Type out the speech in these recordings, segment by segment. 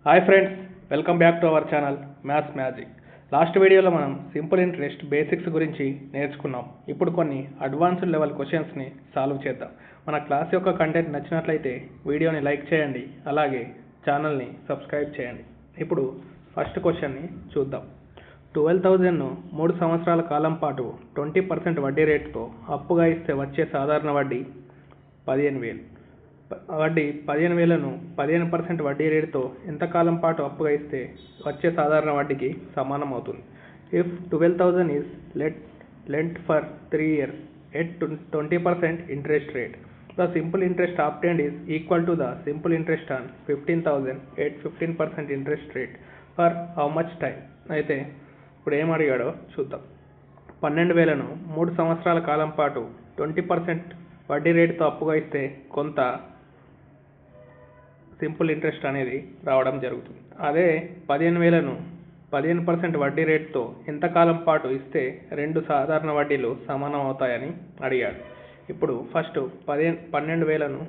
Hi friends, welcome back to our channel maths magic. Last వీడియోలో మనం simple interest basics గురించి నేర్చుకున్నాం. ఇప్పుడు కొన్ని అడ్వాన్స్డ్ లెవెల్ క్వశ్చన్స్ని సాల్వ్ చేద్దాం. మన క్లాస్ యొక్క కంటెంట్ నచ్చినట్లయితే వీడియోని లైక్ చేయండి, అలాగే ఛానల్ని సబ్స్క్రైబ్ చేయండి. ఇప్పుడు ఫస్ట్ క్వశ్చన్ని చూద్దాం. 12,000ను 3 సంవత్సరాల కాలం పాటు 20% వడ్డీ రేటుతో అప్పుగా ఇస్తే వచ్చే సాధారణ వడ్డీ 15,000. వడ్డీ 15,000ను 15% వడ్డీ రేటుతో ఎంతకాలం పాటు అప్పుగా ఇస్తే వచ్చే సాధారణ వడ్డీకి సమానం అవుతుంది. If 12,000 is lent for 3 years at 20% interest rate, the simple interest obtained is equal to the simple interest on 15,000 at 15% interest rate for how much time? అయితే ఇప్పుడు ఏం అడిగాడో చూద్దాం. 12,000ను 3 సంవత్సరాల కాలం పాటు 20% వడ్డీ రేటుతో అప్పుగా ఇస్తే కొంత సింపుల్ ఇంట్రెస్ట్ అనేది రావడం జరుగుతుంది. అదే 15,000ను 15% వడ్డీ రేటుతో ఎంతకాలం పాటు ఇస్తే 2 సాధారణ వడ్డీలు సమానం అవుతాయని అడిగాడు. ఇప్పుడు ఫస్ట్ 12,000ను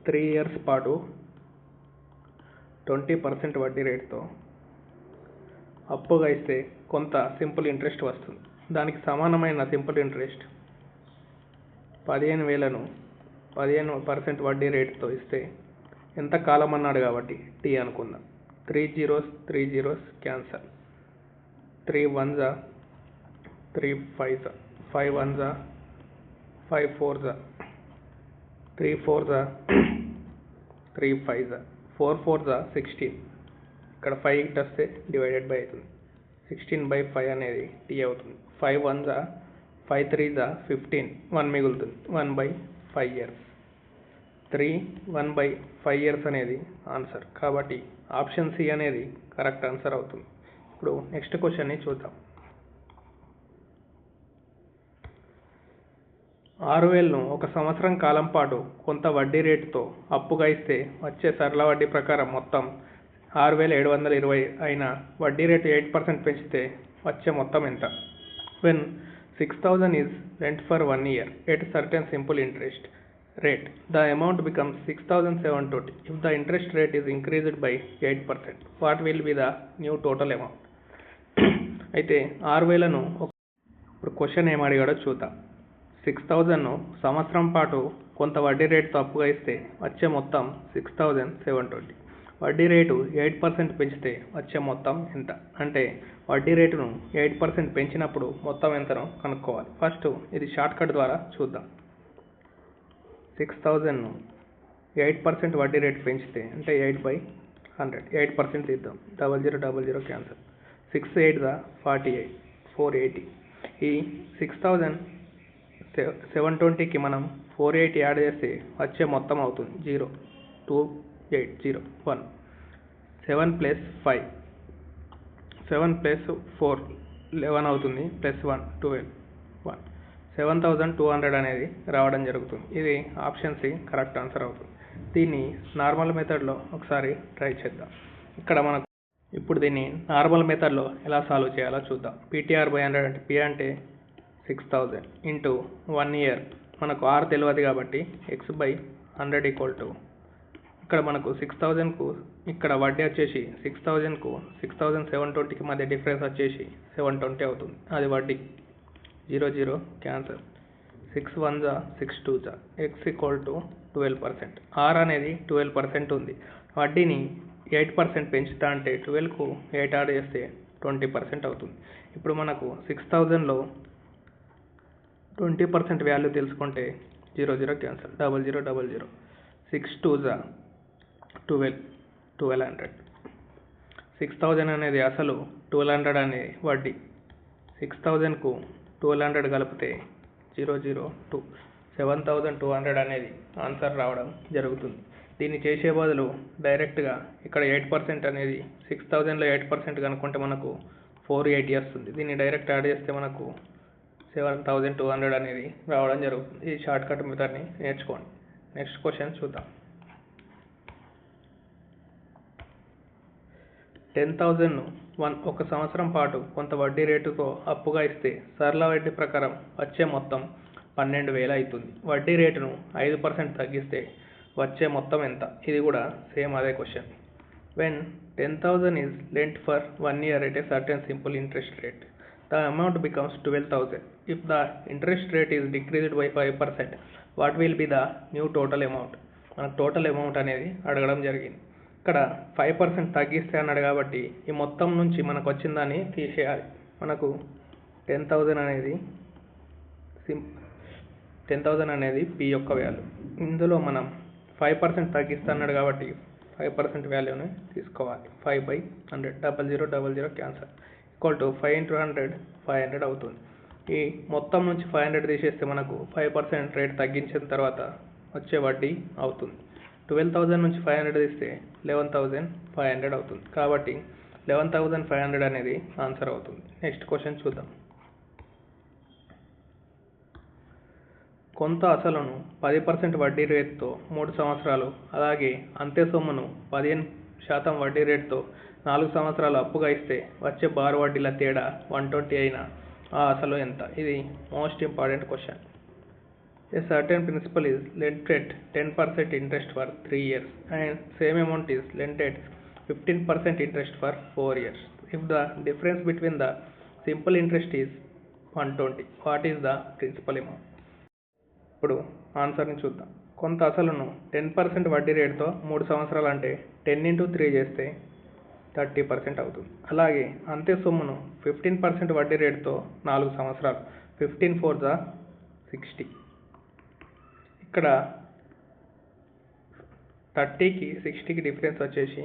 3 years పాటు 20% వడ్డీ రేటుతో అప్పుగా ఇస్తే కొంత సింపుల్ ఇంట్రెస్ట్ వస్తుంది. దానికి సమానమైన సింపుల్ ఇంట్రెస్ట్ 15,000ను 15% వడ్డీ రేటుతో ఇస్తే ఎంత కాలం అన్నాడు కాబట్టి టీ అనుకుందాం. 3 zeros cancel, 3 1s 3 5s 5 1s 5 4s 3 4s 3 5s 4 4s 16. ఇక్కడ 5 ఇట్ వస్తే డివైడెడ్ బై అవుతుంది. 16/5 అనేది టీ అవుతుంది. 5 1s 5 3s 15, 1 మిగులుతుంది. 1/5 years. 3 1/5 years అనేది ఆన్సర్. కాబట్టి ఆప్షన్ సి అనేది కరెక్ట్ ఆన్సర్ అవుతుంది. ఇప్పుడు నెక్స్ట్ క్వశ్చన్ని చూద్దాం. 6,000ను 1 సంవత్సరం కాలం పాటు కొంత వడ్డీ రేటుతో అప్పుగా ఇస్తే వచ్చే సరళ వడ్డీ ప్రకారం మొత్తం 6,720 అయిన వడ్డీ రేటు 8% పెంచితే వచ్చే మొత్తం ఎంత? When 6,000 is lent for 1 year at certain simple interest rate, the amount becomes 6,720. If the interest rate is increased by 8%, what will be the new total amount? అయితే 6,000ను ఇప్పుడు క్వశ్చన్ ఏం అడిగాడో చూద్దాం. 6,000ను సంవత్సరం పాటు కొంత వడ్డీ రేటుతో అప్పుగా ఇస్తే వచ్చే మొత్తం 6,720. వడ్డీ రేటు 8% పెంచితే వచ్చే మొత్తం ఎంత? అంటే వడ్డీ రేటును 8% పెంచినప్పుడు మొత్తం ఎంతనో కనుక్కోవాలి. ఫస్ట్ ఇది షార్ట్ కట్ ద్వారా చూద్దాం. 6,000ను 8% వడ్డీ రేటు పెంచితే అంటే 8/100, 8% తీద్దాం. 0000 క్యాన్సల్, 6 8s 48, 480. ఈ 6,720కి మనం 480 యాడ్ చేస్తే వచ్చే మొత్తం అవుతుంది 0 2 8 0 1. 7 + 5 7 + 4 11 అవుతుంది, +1 12 1. 7,200 అనేది రావడం జరుగుతుంది. ఇది ఆప్షన్ సి కరెక్ట్ ఆన్సర్ అవుతుంది. దీన్ని నార్మల్ మెథడ్లో ఒకసారి ట్రై చేద్దాం. ఇక్కడ మనకు ఇప్పుడు దీన్ని నార్మల్ మెథడ్లో ఎలా సాల్వ్ చేయాలో చూద్దాం. PTR/100 అంటే P అంటే 6,000 ఇంటూ 1 year. మనకు R తెలియదు కాబట్టి x/100 = ఇక్కడ మనకు 6,000కు ఇక్కడ వడ్డీ వచ్చేసి 6,000కు 6,720కి మధ్య డిఫరెన్స్ వచ్చేసి 720 అవుతుంది. అది వడ్డీ. 00 cancel, 6 1s 6 2s x = 12%. R అనేది 12% ఉంది. వడ్డీని 8% పెంచుతా అంటే 12కు 8 యాడ్ చేస్తే 20% అవుతుంది. ఇప్పుడు మనకు 6,000లో 20% వాల్యూ తెలుసుకుంటే 00 క్యాన్సల్, 0000 6 2s 1200. 6,000 అనేది అసలు, 1200 అనేది వడ్డీ. 6,000కు 1200 కలిపితే 002 7,200 అనేది ఆన్సర్ రావడం జరుగుతుంది. దీన్ని చేసే బదులు డైరెక్ట్గా ఇక్కడ 8% అనేది 6,000లో 8% కనుక్కుంటే మనకు 480 వస్తుంది. దీన్ని డైరెక్ట్ యాడ్ చేస్తే మనకు 7,200 అనేది రావడం జరుగుతుంది. ఈ షార్ట్ కట్ మెథడ్ని నేర్చుకోండి. నెక్స్ట్ క్వశ్చన్ చూద్దాం. 10,000ను 1 సంవత్సరం పాటు కొంత వడ్డీ రేటుతో అప్పుగా ఇస్తే సరళ వడ్డీ ప్రకారం వచ్చే మొత్తం 12,000 అవుతుంది. వడ్డీ రేటును 5% తగ్గిస్తే వచ్చే మొత్తం ఎంత? ఇది కూడా సేమ్ అదే question. When 10,000 is lent for 1 year at a certain simple interest rate, the amount becomes 12,000. If the interest rate is decreased by 5%, what will be the new total amount? మనకు టోటల్ అమౌంట్ అనేది అడగడం జరిగింది. ఇక్కడ 5% తగ్గిస్తే అన్నాడు కాబట్టి ఈ మొత్తం నుంచి మనకు వచ్చిన దాన్ని తీసేయాలి. మనకు 10,000 అనేది 10,000 అనేది పి యొక్క వాల్యూ. ఇందులో మనం 5% తగ్గిస్తే అన్నాడు కాబట్టి 5% వాల్యూని తీసుకోవాలి. 5/100 0000 క్యాన్సల్ ఈక్వల్ టు 5 × 100 500 అవుతుంది. ఈ మొత్తం నుంచి 500 తీసేస్తే మనకు 5% రేట్ తగ్గించిన తర్వాత వచ్చే వడ్డీ అవుతుంది. 12,000 నుంచి 500 తీస్తే 11,500 అవుతుంది. కాబట్టి 11,500 అనేది ఆన్సర్ అవుతుంది. నెక్స్ట్ క్వశ్చన్ చూద్దాం. కొంత అసలును 10% వడ్డీ రేటుతో 3 సంవత్సరాలు, అలాగే అంతే సొమ్మును 15% వడ్డీ రేటుతో 4 సంవత్సరాలు అప్పుగా ఇస్తే వచ్చే బారు వడ్డీల తేడా 120 అయినా ఆ అసలు ఎంత? ఇది most important question. A certain principal is lent at 10% interest for 3 years and same amount is lent at 15% interest for 4 years. If the difference between the simple interest is 120, what is the principal amount? ఇప్పుడు ఆన్సర్ని చూద్దాం. కొంత అసలును 10% వడ్డీ రేటుతో 3 సంవత్సరాలు అంటే 10 × 3 చేస్తే 30% అవుతుంది. అలాగే అంతే సొమ్మును 15% వడ్డీ రేటుతో 4 సంవత్సరాలు 15 × 4 = 60. ఇక్కడ 30కి 60కి డిఫరెన్స్ వచ్చేసి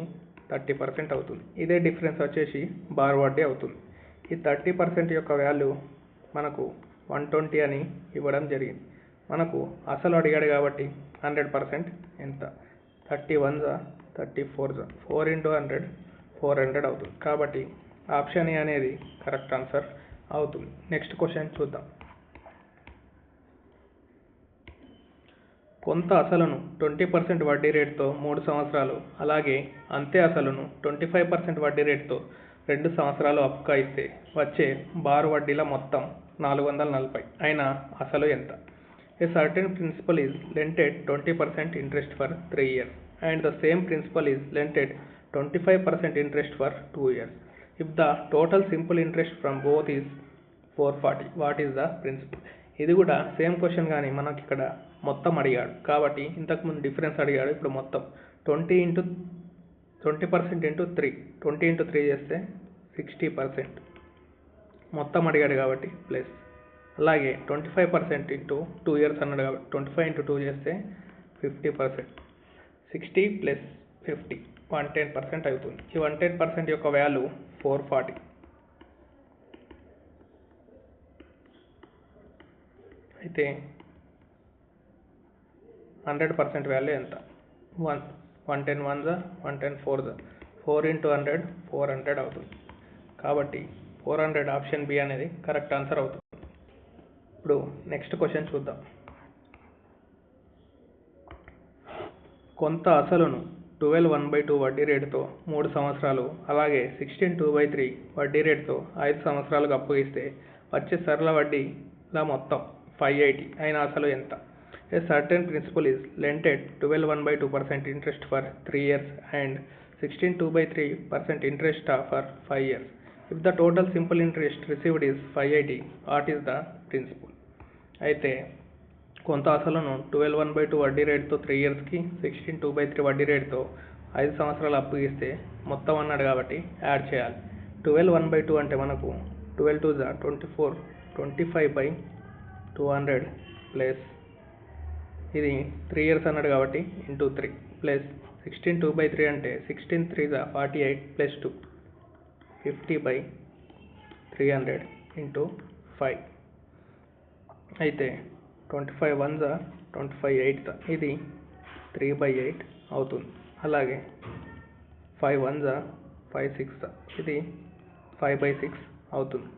30% అవుతుంది. ఇదే డిఫరెన్స్ వచ్చేసి బార్ వడ్డీ అవుతుంది. ఈ 30% యొక్క వాల్యూ మనకు 120 అని ఇవ్వడం జరిగింది. మనకు అసలు అడిగాడు కాబట్టి 100% ఎంత? 31 = 34 4 × 100 400 అవుతుంది. కాబట్టి ఆప్షన్ ఏ అనేది కరెక్ట్ ఆన్సర్ అవుతుంది. నెక్స్ట్ క్వశ్చన్ చూద్దాం. కొంత అసలును 20% వడ్డీ రేటుతో 3 సంవత్సరాలు, అలాగే అంతే అసలును 25% వడ్డీ రేటుతో 2 సంవత్సరాలు అప్పుగా ఇస్తే వచ్చే బారు వడ్డీల మొత్తం 440 అయినా అసలు ఎంత? A certain principal is lent at 20% interest for 3 years and the same principal is lent at 25% interest for 2 years. If the total simple interest from both is 440, what is the principal? ఇది కూడా same question కానీ మనకి ఇక్కడ మొత్తం అడిగాడు కాబట్టి ఇంతకుముందు difference అడిగాడు. ఇప్పుడు మొత్తం 20% × 3 20 × 3 చేస్తే 60%. మొత్తం అడిగాడు కాబట్టి ప్లస్, అలాగే 25% × 2 years అన్నాడు కాబట్టి 25 × 2 చేస్తే 50%. 60 + 50 110% అవుతుంది. ఈ 110% యొక్క వాల్యూ 440. అయితే 100% వాల్యూ ఎంత? 110 1 110 4 4 × 100 400 అవుతుంది. కాబట్టి 400 ఆప్షన్ బి అనేది కరెక్ట్ ఆన్సర్ అవుతుంది. ఇప్పుడు నెక్స్ట్ క్వశ్చన్ చూద్దాం. కొంత అసలును 12 వడ్డీ రేటుతో 3 సంవత్సరాలు, అలాగే 16 2/3 వడ్డీ రేటుతో 5 సంవత్సరాలకు అప్పు ఇస్తే వచ్చే సరళ వడ్డీల మొత్తం 580 అయిన అసలు ఎంత? A certain principal is lent at 12 interest for 3 years and 16 2/3% interest for 5 years. If the total simple interest received is 580, what is the principal? అయితే కొంత అసలును 12 వడ్డీ రేటుతో 3 ఇయర్స్కి, 16 2/3 వడ్డీ రేటుతో 5 సంవత్సరాలు అప్పు ఇస్తే మొత్తం అన్నాడు కాబట్టి యాడ్ చేయాలి. 12 అంటే మనకు 12 2 = 24 25/200 ప్లస్ ఇది 3 ఇయర్స్ అన్నాడు కాబట్టి ఇంటూ 3 ప్లస్ 16 2/3 అంటే 16 3 = 48 ప్లస్ 2 50/300 ఇంటూ 5. అయితే 25 1 = 25 8 ఇది 3/8 అవుతుంది. అలాగే 5 1 = 5 6 ఇది 5/6 అవుతుంది.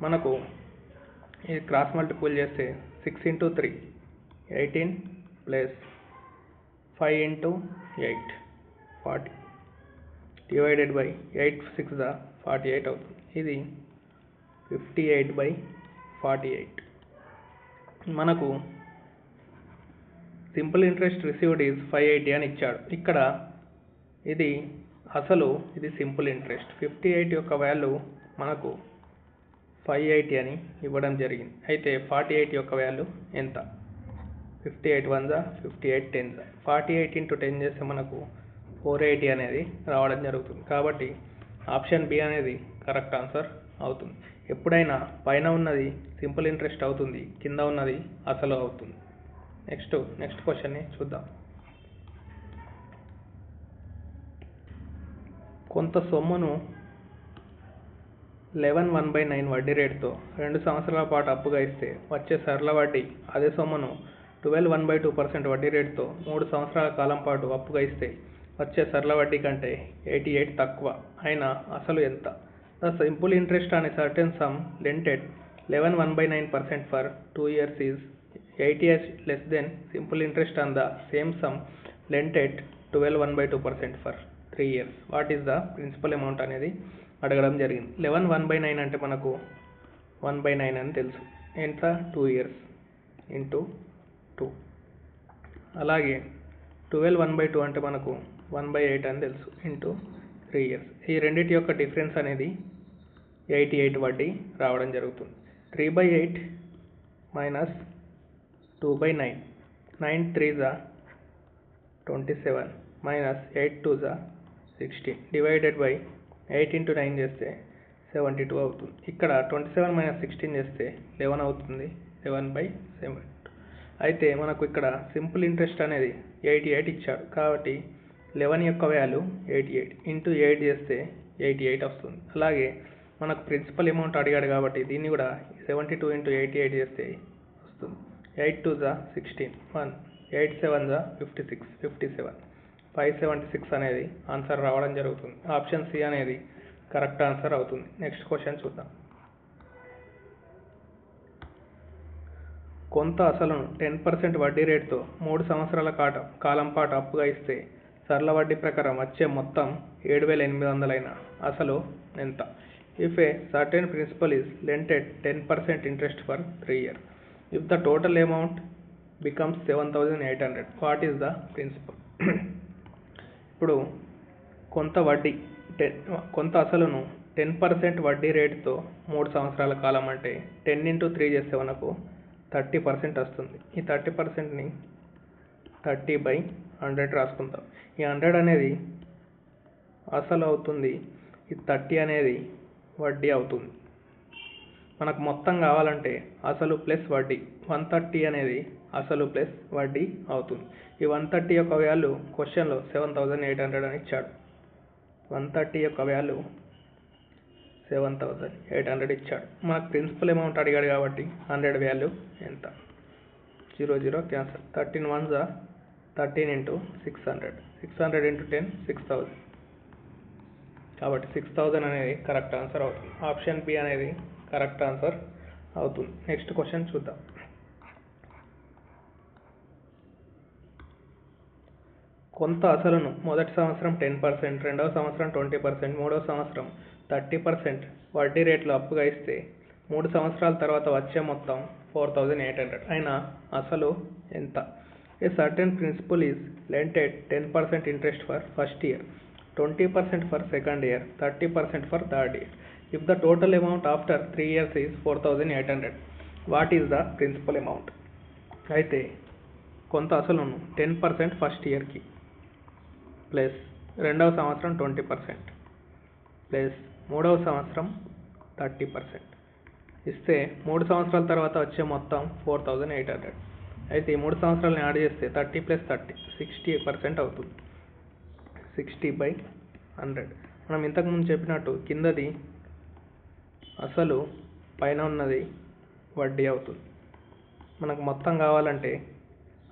మనకు ఇది క్రాస్ మల్టిపుల్ చేస్తే 6 × 3 18 ప్లస్ 5 × 8 40 డివైడెడ్ బై 8 6 = 48 అవుతుంది. ఇది 58/48. మనకు సింపుల్ ఇంట్రెస్ట్ రిసీవ్డ్ ఈజ్ 580 అని ఇచ్చాడు. ఇక్కడ ఇది అసలు, ఇది సింపుల్ ఇంట్రెస్ట్. 58 యొక్క వాల్యూ మనకు 580 అని ఇవ్వడం జరిగింది. అయితే 48 యొక్క వాల్యూ ఎంత? 58 1 జా 58 10 జా 48 ఇంటూ 10 చేస్తే మనకు 480 అనేది రావడం జరుగుతుంది. కాబట్టి ఆప్షన్ బి అనేది కరెక్ట్ ఆన్సర్ అవుతుంది. ఎప్పుడైనా పైన ఉన్నది సింపుల్ ఇంట్రెస్ట్ అవుతుంది, కింద ఉన్నది అసలు అవుతుంది. నెక్స్ట్ క్వశ్చన్ని చూద్దాం. కొంత సొమ్మును 11 1/9 వడ్డీ రేటుతో 2 సంవత్సరాల పాటు అప్పుగా ఇస్తే వచ్చే సరళ వడ్డీ అదే సొమ్మును 12 1/2% వడ్డీ రేటుతో 3 సంవత్సరాల కాలం పాటు అప్పుగా ఇస్తే వచ్చే సరళ వడ్డీ కంటే 88 తక్కువ అయిన అసలు ఎంత? The simple interest on a certain sum lent at 11 1/9% for 2 years is 88 less than simple interest on the same sum lent at 12 1/2% for 3 years. What is the principal amount అనేది అడగడం జరిగింది. 11 1/9 అంటే మనకు 1/9 అని తెలుసు. ఎంత? 2 years ఇంటూ 2. అలాగే 12 1/2 అంటే మనకు 1/8 అని తెలుసు ఇంటూ 3 years. ఈ రెండింటి యొక్క డిఫరెన్స్ అనేది 88 వడ్డీ రావడం జరుగుతుంది. 3/8 మైనస్ 2/9, 9 3 జా 27 మైనస్ 8 2 జా 16 డివైడెడ్ బై 8 ఇంటూ 9 చేస్తే 72 అవుతుంది. ఇక్కడ 27 మైనస్ 16 చేస్తే 11 అవుతుంది. 11/7. అయితే మనకు ఇక్కడ సింపుల్ ఇంట్రెస్ట్ అనేది 88 ఇచ్చాడు. కాబట్టి 11 యొక్క వాల్యూ 88 ఇంటూ 8 చేస్తే 88 వస్తుంది. అలాగే మనకు ప్రిన్సిపల్ అమౌంట్ అడిగాడు కాబట్టి దీన్ని కూడా 72 ఇంటూ 88 చేస్తే వస్తుంది. 8 2 జా 16 1 8 7 జా 56 57 576 అనేది ఆన్సర్ రావడం జరుగుతుంది. ఆప్షన్ సి అనేది కరెక్ట్ ఆన్సర్ అవుతుంది. నెక్స్ట్ క్వశ్చన్ చూద్దాం. కొంత అసలును 10% వడ్డీ రేటుతో 3 సంవత్సరాల కాలం పాటు అప్పుగా ఇస్తే సరళ వడ్డీ ప్రకారం వచ్చే మొత్తం 7,800 అయిన అసలు ఎంత? If a certain principal is lent at 10% interest for 3 years. If the total amount becomes 7,800, what is the principal? ఇప్పుడు కొంత అసలును 10% వడ్డీ రేటుతో 3 సంవత్సరాల కాలం అంటే 10 ఇంటూ 3 చేస్తే మనకు 30% వస్తుంది. ఈ 30%ని 30/100 రాసుకుంటాం. ఈ 100 అనేది అసలు అవుతుంది, ఈ 30 అనేది వడ్డీ అవుతుంది. మనకు మొత్తం కావాలంటే అసలు ప్లస్ వడ్డీ 130 అనేది అసలు ప్లస్ వడ్డీ అవుతుంది. ఈ 130 యొక్క వాల్యూ క్వశ్చన్లో 7,800 అని ఇచ్చాడు. 130 యొక్క వాల్యూ 7,800 ఇచ్చాడు. మనకు ప్రిన్సిపల్ అమౌంట్ అడిగాడు కాబట్టి 100 వాల్యూ ఎంత? 0 0 క్యాన్సల్. 13 1 జా 13 ఇంటూ 600 600 ఇంటూ 10 6000. కాబట్టి 6000 అనేది కరెక్ట్ ఆన్సర్ అవుతుంది. ఆప్షన్ బి అనేది కరెక్ట్ ఆన్సర్ అవుతుంది. నెక్స్ట్ క్వశ్చన్ చూద్దాం. కొంత అసలును మొదటి సంవత్సరం 10%, రెండవ సంవత్సరం 20%, మూడవ సంవత్సరం 30% వడ్డీ రేట్లు అప్పుగా ఇస్తే 3 సంవత్సరాల తర్వాత వచ్చే మొత్తం 4,800 అయినా అసలు ఎంత? A certain principal is lent at 10% interest for first year, 20% for second year, 30% for third year. If the total amount after 3 years is 4,800, what is the principal amount? అయితే కొంత అసలును 10% ఫస్ట్ ఇయర్కి ప్లస్ రెండవ సంవత్సరం 20% ప్లస్ మూడవ సంవత్సరం 30% ఇస్తే 3 సంవత్సరాల తర్వాత వచ్చే మొత్తం 4,800. అయితే ఈ 3 సంవత్సరాలను యాడ్ చేస్తే 30 + 30 60% అవుతుంది. 60/100. మనం ఇంతకుముందు చెప్పినట్టు కిందది అసలు, పైన ఉన్నది వడ్డీ అవుతుంది. మనకు మొత్తం కావాలంటే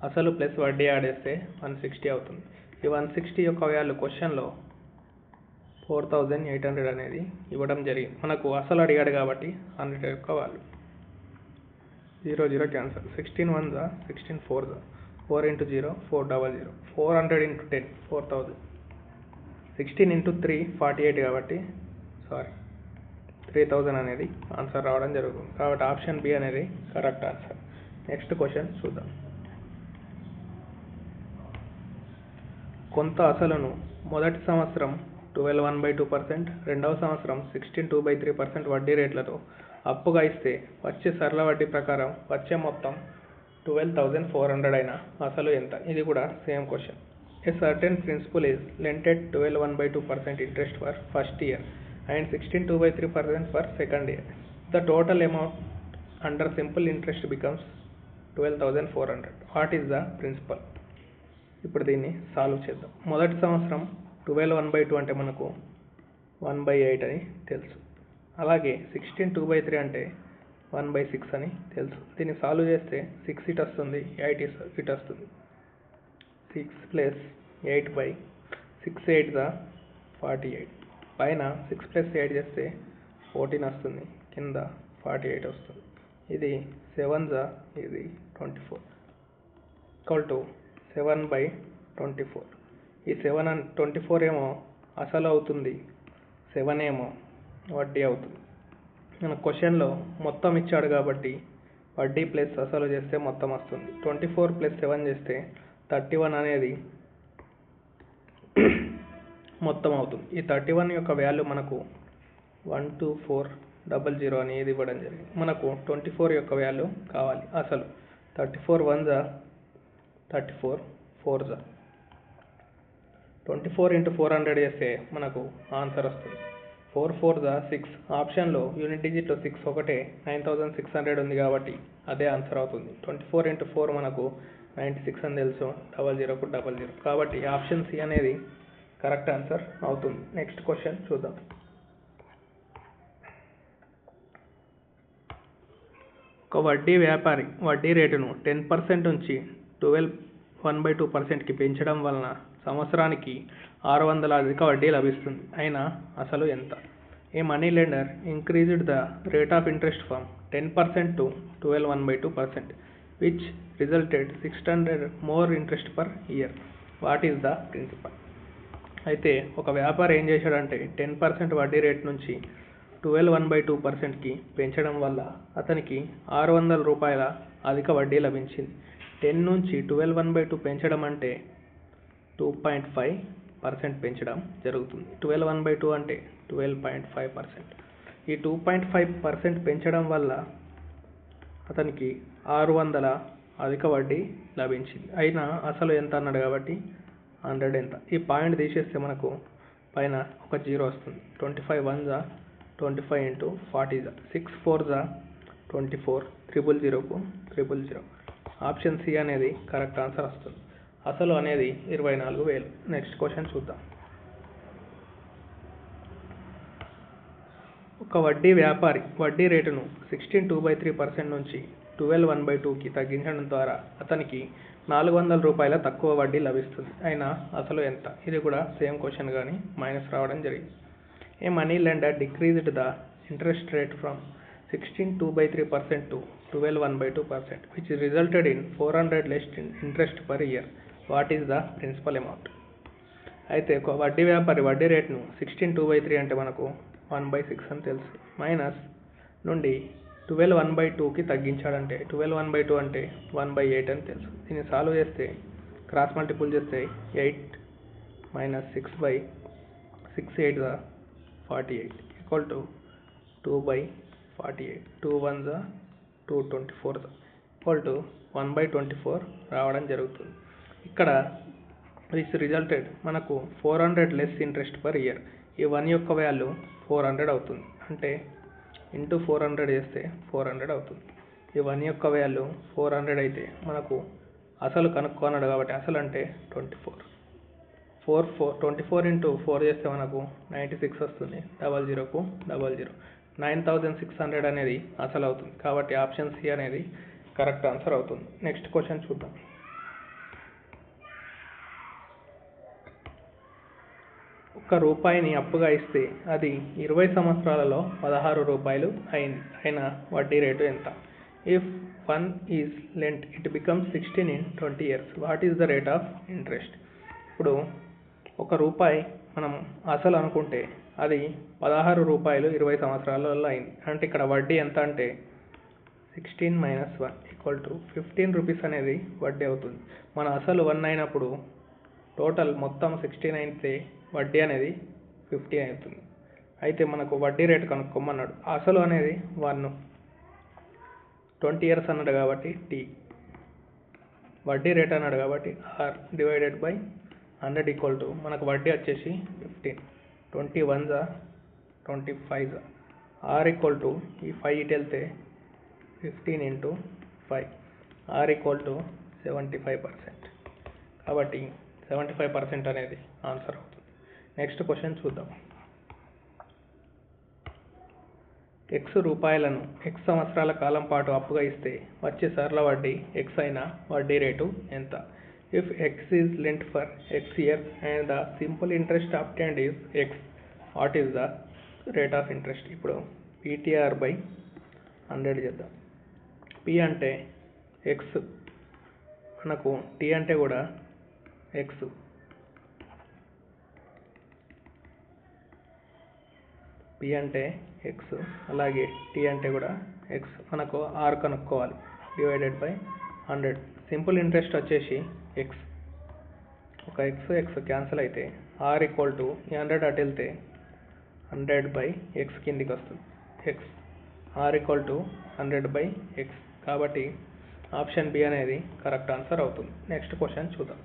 అసలు ప్లస్ వడ్డీ యాడ్ చేస్తే 160 అవుతుంది. ఈ 160 యొక్క వాల్యూ క్వశ్చన్లో 4,800 అనేది ఇవ్వడం జరిగింది. మనకు అసలు అడిగాడు కాబట్టి 100 యొక్క వాల్యూ. 0 0 క్యాన్సల్. 16 1 జా 16 4 జా 4 ఇంటూ 0 400 400 ఇంటూ 10 4000. 16 ఇంటూ 3 48 కాబట్టి 3000 అనేది ఆన్సర్ రావడం జరుగుతుంది. కాబట్టి ఆప్షన్ బి అనేది కరెక్ట్ ఆన్సర్. నెక్స్ట్ క్వశ్చన్ చూద్దాం. కొంత అసలును మొదటి సంవత్సరం 12.1/2%, రెండవ సంవత్సరం 16.2/3% వడ్డీ రేట్లతో అప్పుగా ఇస్తే వచ్చే సరళ వడ్డీ ప్రకారం వచ్చే మొత్తం 12,400 అయిన అసలు ఎంత? ఇది కూడా same question. A certain principal is lent at 12.1/2% interest for first year and 16.2/3% for second year. The total amount under simple interest becomes 12,400. What is the principal? ఇప్పుడు దీన్ని సాల్వ్ చేద్దాం. మొదటి సంవత్సరం 12.1/2 అంటే మనకు 1/8 అని తెలుసు. అలాగే 16.2/3 అంటే 1/6 అని తెలుసు. దీన్ని సాల్వ్ చేస్తే 6 ఇటు వస్తుంది, 8 ఇటు వస్తుంది. 6 + 8/6 8 48. పైన 6 + 8 చేస్తే 14 వస్తుంది, కింద 48 వస్తుంది. ఇది 7 ఇది 24 = 7/24. ఈ 7 and 24 ఏమో అసలు అవుతుంది, 7 ఏమో వడ్డీ అవుతుంది. మన క్వశ్చన్లో మొత్తం ఇచ్చాడు కాబట్టి వడ్డీ ప్లస్ అసలు చేస్తే మొత్తం వస్తుంది. 24 + 7 చేస్తే 31 అనేది మొత్తం అవుతుంది. ఈ 31 యొక్క వాల్యూ మనకు 12400 అనేది ఇవ్వడం జరిగింది. మనకు 24 యొక్క వాల్యూ కావాలి అసలు. 34 1 34 4 24 × 400 చేస్తే మనకు ఆన్సర్ వస్తుంది. 4 4 6. ఆప్షన్లో యూనిట్ డిజిట్లో 6 ఒకటే, 9600 ఉంది కాబట్టి అదే ఆన్సర్ అవుతుంది. 24 × 4 మనకు 96 అని తెలుసు, 00 00. కాబట్టి ఆప్షన్ సి అనేది కరెక్ట్ ఆన్సర్ అవుతుంది. నెక్స్ట్ క్వశ్చన్ చూద్దాం. ఒక వడ్డీ వ్యాపారి వడ్డీ రేటును 10% నుంచి 12.1/2%కి పెంచడం వలన సంవత్సరానికి 600 అధిక వడ్డీ లభిస్తుంది. అయినా అసలు ఎంత? A money lender increased the rate of interest from 10% to 12.1/2%, which resulted 600 more interest per year. What is the principal? అయితే ఒక వ్యాపారి ఏం చేశాడంటే 10% వడ్డీ రేట్ నుంచి 12.1/2%కి పెంచడం వల్ల అతనికి 600 రూపాయల అధిక వడ్డీ లభించింది. 10 నుంచి 12.1/2 పెంచడం అంటే 2.5% పెంచడం జరుగుతుంది. 12.1/2 అంటే 12.5%. ఈ 2.5% పెంచడం వల్ల అతనికి 600 అధిక వడ్డీ లభించింది. అయినా అసలు ఎంత అన్నాడు కాబట్టి 100 ఎంత? ఈ పాయింట్ తీసేస్తే మనకు పైన ఒక 0 వస్తుంది. 25 1 25 × 40 6 4 24 000 000. ఆప్షన్ సి అనేది కరెక్ట్ ఆన్సర్ వస్తుంది. అసలు అనేది 24,000. నెక్స్ట్ క్వశ్చన్ చూద్దాం. ఒక వడ్డీ వ్యాపారి వడ్డీ రేటును 16.2/3% నుంచి 12.1/2కి తగ్గించడం ద్వారా అతనికి 400 రూపాయల తక్కువ వడ్డీ లభిస్తుంది. అయినా అసలు ఎంత? ఇది కూడా సేమ్ క్వశ్చన్ కానీ మైనస్ రావడం జరిగింది. A money lender decreased the interest rate from 16.2/3% to 12.1/2%, which resulted in 400 less interest per year. What is the principal amount? అయితే ఒక వడ్డీ వ్యాపారి వడ్డీ రేట్ను 16.2/3 అంటే మనకు 1/6 అని తెలుసు, మైనస్ నుండి 12.1/2కి తగ్గించాడంటే 12.1/2 అంటే 1/8 అని తెలుసు. దీన్ని సాల్వ్ చేస్తే క్రాస్ మల్టిపుల్ చేస్తే 8 - 6/6 8 48 = 2/48. 2 1 2 24 = 1/24 రావడం జరుగుతుంది. ఇక్కడ దిస్ రిజల్టెడ్ మనకు 400 లెస్ ఇంట్రెస్ట్ పర్ ఇయర్. ఈ 1 యొక్క వాల్యూ 400 అవుతుంది. అంటే ఇంటూ 400 చేస్తే 400 అవుతుంది. ఈ 1 యొక్క వాల్యూ 400 అయితే మనకు అసలు కనుక్కోన్నాడు కాబట్టి అసలు అంటే 24. 24 × 4 చేస్తే మనకు 96 వస్తుంది. 00 00. 9600 అనేది అసలు అవుతుంది. కాబట్టి ఆప్షన్ సి అనేది కరెక్ట్ ఆన్సర్ అవుతుంది. నెక్స్ట్ క్వశ్చన్ చూద్దాం. ₹1 అప్పుగా ఇస్తే అది 20 సంవత్సరాలలో 16 రూపాయలు అయింది. అయినా వడ్డీ రేటు ఎంత? If 1 is lent it becomes 16 in 20 years. What is the rate of interest? ఇప్పుడు ₹1 మనం అసలు అనుకుంటే అది 16 రూపాయలు 20 సంవత్సరాలలో అయింది. అంటే ఇక్కడ వడ్డీ ఎంత అంటే 16 - 1 = 15 రూపీస్ అనేది వడ్డీ అవుతుంది. మన అసలు 1 అయినప్పుడు టోటల్ మొత్తం 69 అయితే వడ్డీ అనేది 50 అవుతుంది. అయితే మనకు వడ్డీ రేటు కనుక్కోమన్నాడు. అసలు అనేది 1, 20 ఇయర్స్ అన్నాడు కాబట్టి టీ, వడ్డీ రేట్ అన్నాడు కాబట్టి R divided by 100 equal to మనకు వడ్డీ వచ్చేసి 15, 21 25 ఆర్ ఈక్వల్ టు ఈ 5 ఇటు వెళ్తే 15 ఇంటూ 5 ఆర్ ఈక్వల్ టు 75%. కాబట్టి 75% అనేది ఆన్సర్ అవుతుంది. నెక్స్ట్ క్వశ్చన్ చూద్దాం. x రూపాయలను x సంవత్సరాల కాలం పాటు అప్పుగా ఇస్తే వచ్చే సరళ వడ్డీ x అయిన వడ్డీ రేటు ఎంత? If x is lent for x years and the simple interest obtained is x, what is the rate of interest? ఇప్పుడు PTR by 100 చేద్దాం. P అంటే x, మనకు T అంటే కూడా x, P అంటే x అలాగే T అంటే కూడా x. మనకు R కనుక్కోవాలి. Divided by 100. సింపుల్ ఇంట్రెస్ట్ వచ్చేసి x, ఒక x క్యాన్సిల్ అయితే R ఈక్వల్ టు 100 అటు వెళ్తే 100 బై x కిందికి వస్తుంది. x R equal to 100 by x. కాబట్టి ఆప్షన్ బి అనేది కరెక్ట్ ఆన్సర్ అవుతుంది. నెక్స్ట్ క్వశ్చన్ చూద్దాం.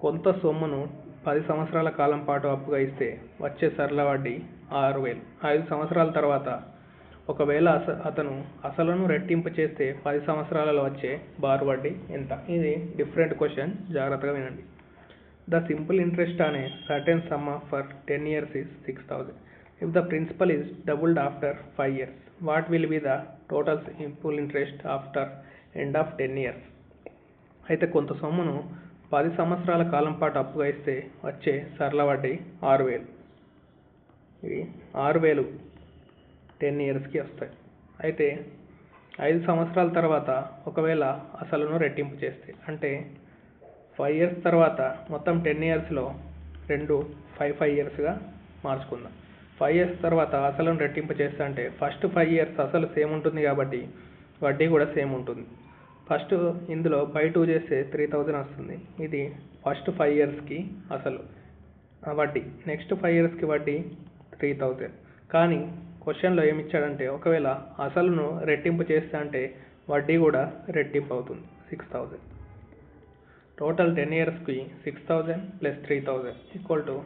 కొంత సొమ్మును 10 సంవత్సరాల కాలం పాటు అప్పుగా ఇస్తే వచ్చే సరళ వడ్డీ 6000. 5 సంవత్సరాల తర్వాత ఒకవేళ అతను అసలును రెట్టింపు చేస్తే 10 సంవత్సరాలలో వచ్చే బారు వడ్డీ ఎంత? ఇది డిఫరెంట్ క్వశ్చన్, జాగ్రత్తగా వినండి. The simple interest on a certain some for 10 years is 6000. If the principal is doubled after 5 years, what will be the total simple interest after end of 10 years? అయితే కొంత సొమ్మును 10 సంవత్సరాల కాలం పాటు అప్పుగా ఇస్తే వచ్చే సరళ వడ్డీ 6000. ఇవి 6000 10 ఇయర్స్కి వస్తాయి. అయితే 5 సంవత్సరాల తర్వాత ఒకవేళ అసలును రెట్టింపు చేస్తే, అంటే 5 years తర్వాత మొత్తం 10 yearsలో 5 yearsగా మార్చుకుందాం. 5 years తర్వాత అసలును రెట్టింపు చేస్తే అంటే ఫస్ట్ 5 years అసలు సేమ్ ఉంటుంది కాబట్టి వడ్డీ కూడా సేమ్ ఉంటుంది. ఫస్ట్ ఇందులో బై 2 చేస్తే 3000 వస్తుంది. ఇది ఫస్ట్ 5 yearsకి అసలు వడ్డీ, నెక్స్ట్ 5 yearsకి వడ్డీ 3000. కానీ క్వశ్చన్లో ఏమి ఇచ్చాడంటే ఒకవేళ అసలును రెట్టింపు చేస్తే అంటే వడ్డీ కూడా రెట్టింపు అవుతుంది, 6000. టోటల్ 10 yearsకి 6000 ప్లస్ 3000 ఈక్వల్ టు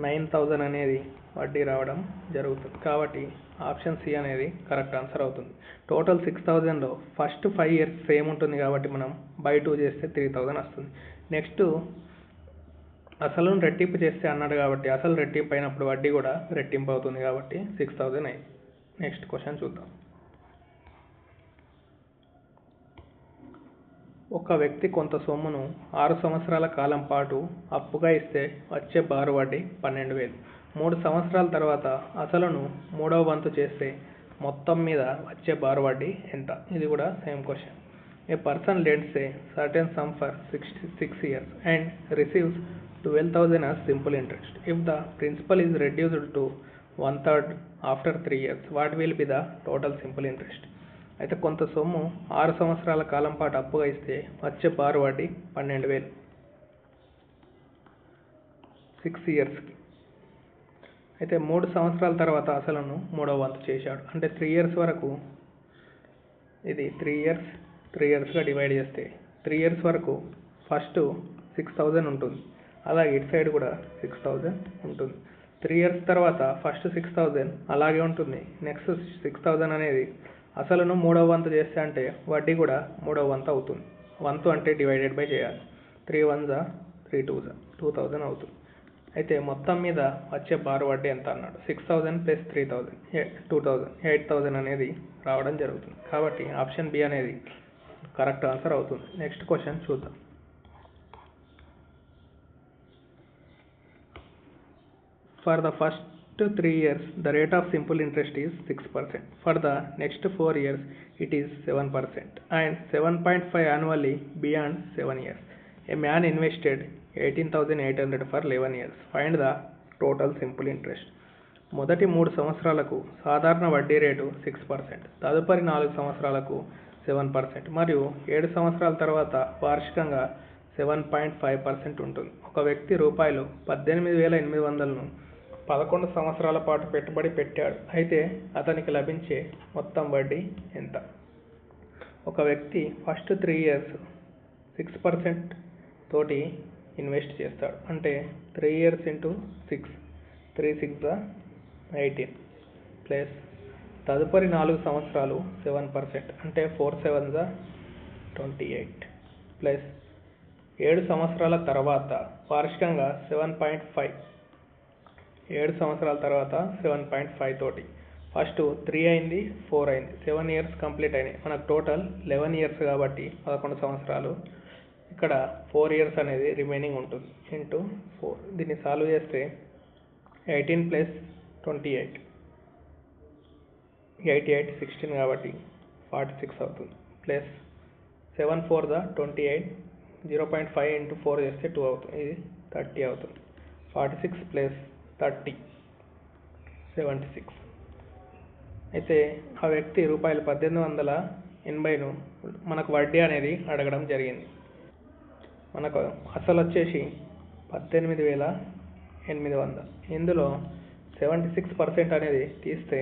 9000 అనేది వడ్డీ రావడం జరుగుతుంది. కాబట్టి ఆప్షన్ సి అనేది కరెక్ట్ ఆన్సర్ అవుతుంది. టోటల్ 6000లో ఫస్ట్ 5 years సేమ్ ఉంటుంది కాబట్టి మనం బై 2 చేస్తే 3000 వస్తుంది. నెక్స్ట్ అసలును రెట్టింపు చేస్తే అన్నాడు కాబట్టి అసలు రెట్టింపు అయినప్పుడు వడ్డీ కూడా రెట్టింపు అవుతుంది కాబట్టి 6000 అయింది. నెక్స్ట్ క్వశ్చన్ చూద్దాం. ఒక వ్యక్తి కొంత సొమ్మును 6 సంవత్సరాల కాలం పాటు అప్పుగా ఇస్తే వచ్చే బారు వడ్డీ 12000. 3 సంవత్సరాల తర్వాత అసలును 3వ వంతు చేస్తే మొత్తం మీద వచ్చే బారు వడ్డీ ఎంత? ఇది కూడా same question. A person lends a certain sum for 6 years and receives 12,000 as simple interest. If the principal is reduced to 1/3 after 3 years, what will be the total simple interest? అయితే కొంత సొమ్ము 6 సంవత్సరాల కాలం పాటు అప్పుగా ఇస్తే వచ్చే బారు వడ్డీ 12000 6 yearsకి. అయితే 3 సంవత్సరాల తర్వాత అసలును 3వ వంతు చేశాడు, అంటే 3 years వరకు ఇది 3 yearsగా డివైడ్ చేస్తే 3 years వరకు ఫస్ట్ 6000 ఉంటుంది, అలాగే ఇటు సైడ్ కూడా 6000 ఉంటుంది. 3 years తర్వాత ఫస్ట్ 6000 అలాగే ఉంటుంది, నెక్స్ట్ 6000 అనేది అసలును 3వ వంతు చేస్తే అంటే వడ్డీ కూడా 3వ వంతు అవుతుంది. వంతు అంటే డివైడెడ్ బై చేయాలి. 3 1s 3 2s 2000 అవుతుంది. అయితే మొత్తం మీద వచ్చే బారు వడ్డీ ఎంత అన్నాడు? 6000 ప్లస్ 3000 2000 8000 అనేది రావడం జరుగుతుంది. కాబట్టి ఆప్షన్ బి అనేది కరెక్ట్ ఆన్సర్ అవుతుంది. నెక్స్ట్ క్వశ్చన్ చూద్దాం. For the first 3 years, the rate of simple interest is 6%. For the next 4 years, it is 7% and 7.5 annually beyond 7 years. A man invested 18,800 for 11 years. Find the total simple interest. మొదటి 3 సంవత్సరాలకు సాధారణ వడ్డీ rate 6%, తదుపరి 4 సంవత్సరాలకు 7% మరియు 7 సంవత్సరాల తర్వాత వార్షికంగా 7.5% ఉంటుంది. ఒక వ్యక్తి రూపాయలు 18,800ను 11 సంవత్సరాల పాటు పెట్టుబడి పెట్టాడు. అయితే అతనికి లభించే మొత్తం వడ్డీ ఎంత? ఒక వ్యక్తి ఫస్ట్ 3 years 6% తోటి ఇన్వెస్ట్ చేస్తాడు. అంటే 3 years into 6, 3 6 18 ప్లస్ తదుపరి 4 సంవత్సరాలు 7%, అంటే 4 7 28 ప్లస్ 7 సంవత్సరాల తర్వాత వార్షికంగా 7.5, 7 సంవత్సరాల తర్వాత 7.5 తోటి ఫస్ట్ 3 అయింది, 4 అయింది, 7 years కంప్లీట్ అయినాయి. మనకు టోటల్ 11 years కాబట్టి 11 సంవత్సరాలు. ఇక్కడ 4 years అనేది రిమైనింగ్ ఉంటుంది ఇంటూ 4. దీన్ని సాల్వ్ చేస్తే 18 ప్లస్ 28, 88 16 కాబట్టి 46 అవుతుంది. ప్లస్ 7 4 28, 0.5 ఇంటూ 4 చేస్తే 2 అవుతుంది. ఇది 30 అవుతుంది. 46 ప్లస్ 30 76. అయితే ఆ వ్యక్తి రూపాయలు 1880ను మనకు వడ్డీ అనేది అడగడం జరిగింది. మనకు అసలు వచ్చేసి 18,800. ఇందులో 76% అనేది తీస్తే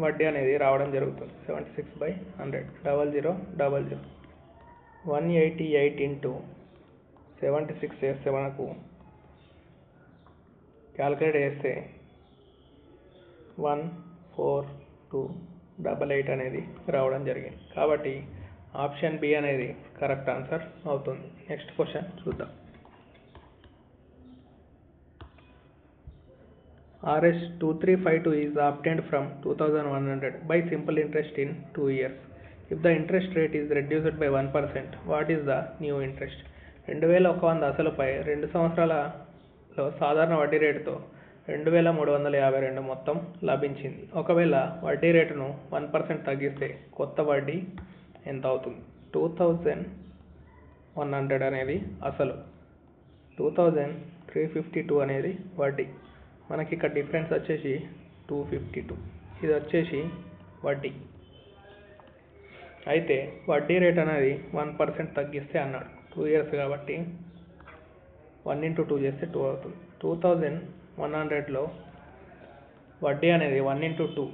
వడ్డీ అనేది రావడం జరుగుతుంది. 76/100 0000. 188 ఇంటూ 76 చేస్తే మనకు క్యాలిక్యులేట్ చేస్తే 14288 అనేది రావడం జరిగింది. కాబట్టి ఆప్షన్ బి అనేది కరెక్ట్ ఆన్సర్ అవుతుంది. నెక్స్ట్ క్వశ్చన్ చూద్దాం. Rs 2352 is obtained from 2100 by simple interest in 2 years. If the interest rate is reduced by 1%, what is the new interest? 2100 అసలుపై 2 సంవత్సరాలలో సాధారణ వడ్డీ రేటుతో 2352 మొత్తం లభించింది. ఒకవేళ వడ్డీ రేటును 1% తగ్గిస్తే కొత్త వడ్డీ ఎంత అవుతుంది? 2100 అనేది అసలు, 2352 అనేది వడ్డీ. మనకి ఇక్కడ డిఫరెన్స్ వచ్చేసి 252, ఇది వచ్చేసి వడ్డీ. అయితే వడ్డీ రేట్ అనేది 1% తగ్గిస్తే అన్నాడు. 2 years కాబట్టి 1 into 2 చేస్తే 2 అవుతుంది. 2100లో వడ్డీ అనేది 1 into 2,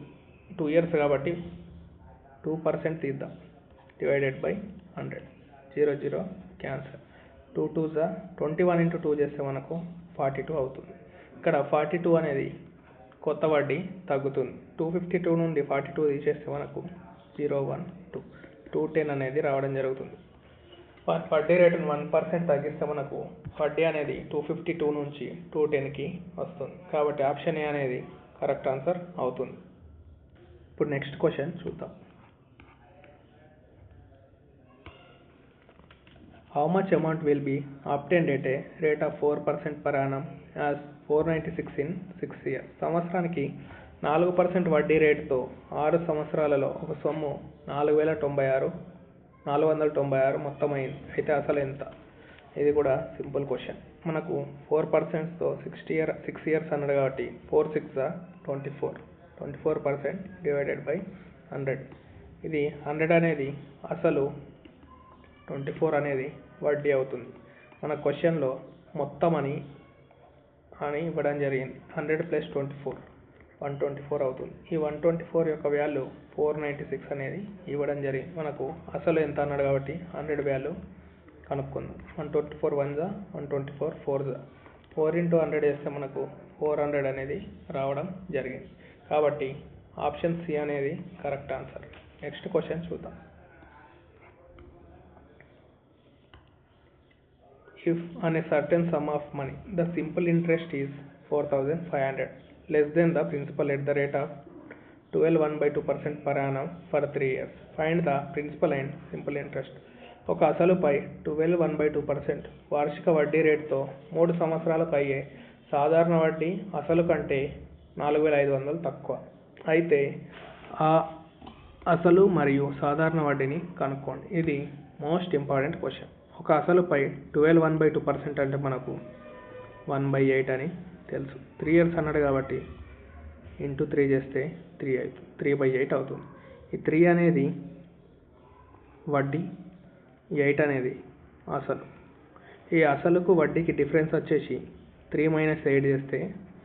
2 years కాబట్టి 2% తీద్దాం. Divided by 100, 0 0 cancel. 2 2 21 into 2 చేస్తే మనకు 42 అవుతుంది. ఇక్కడ 42 అనేది కొత్త వడ్డీ తగ్గుతుంది. 252 నుండి 42 తీసేస్తే మనకు 012, 210 అనేది రావడం జరుగుతుంది. వడ్డీ రేటును 1% తగ్గిస్తే మనకు వడ్డీ అనేది 252 నుంచి 210కి వస్తుంది. కాబట్టి ఆప్షన్ ఏ అనేది కరెక్ట్ ఆన్సర్ అవుతుంది. ఇప్పుడు నెక్స్ట్ క్వశ్చన్ చూద్దాం. How much amount will be obtained at a rate of 4% per annum as 496 in 6 years? సంవత్సరానికి 4% వడ్డీ రేటుతో 6 సంవత్సరాలలో ఒక సొమ్ము 4,496 మొత్తం అయింది. అయితే అసలు ఎంత? ఇది కూడా సింపుల్ క్వశ్చన్. మనకు 4%తో 6 years అన్నాడు కాబట్టి 4 6 24, 24% డివైడెడ్ బై 100. ఇది 100 అనేది అసలు, 24 అనేది వడ్డీ అవుతుంది. మన క్వశ్చన్లో మొత్తం అని ఇవ్వడం జరిగింది. 100 ప్లస్ 24 124 అవుతుంది. ఈ 124 యొక్క వాల్యూ 496 అనేది ఇవ్వడం జరిగింది. మనకు అసలు ఎంత అన్నాడు కాబట్టి 100 వాల్యూ కనుక్కుందాం. 124 1 124 4 4 into 100 చేస్తే మనకు 400 అనేది రావడం జరిగింది. కాబట్టి ఆప్షన్ సి అనేది కరెక్ట్ ఆన్సర్. నెక్స్ట్ క్వశ్చన్ చూద్దాం. If on a certain sum of money the simple interest is 4,500 less than the principal at the rate of 12 1/2% per annum for 3 years, find the principal and simple interest. ఒక అసలుపై 12 1/2% వార్షిక వడ్డీ రేటుతో 3 సంవత్సరాలకు అయ్యే సాధారణ వడ్డీ అసలు కంటే 4,500 తక్కువ. అయితే ఆ అసలు మరియు సాధారణ వడ్డీని కనుక్కోండి. ఇది మోస్ట్ ఇంపార్టెంట్ క్వశ్చన్. ఒక అసలుపై 12 1/2% అంటే మనకు 1/8 అని తెలుసు. 3 years అన్నాడు కాబట్టి ఇంటూ 3 చేస్తే 3 అవుతుంది, 3/8 అవుతుంది. ఈ 3 అనేది వడ్డీ, 8 అనేది అసలు. ఈ అసలుకు వడ్డీకి డిఫరెన్స్ వచ్చేసి 3 - 8 చేస్తే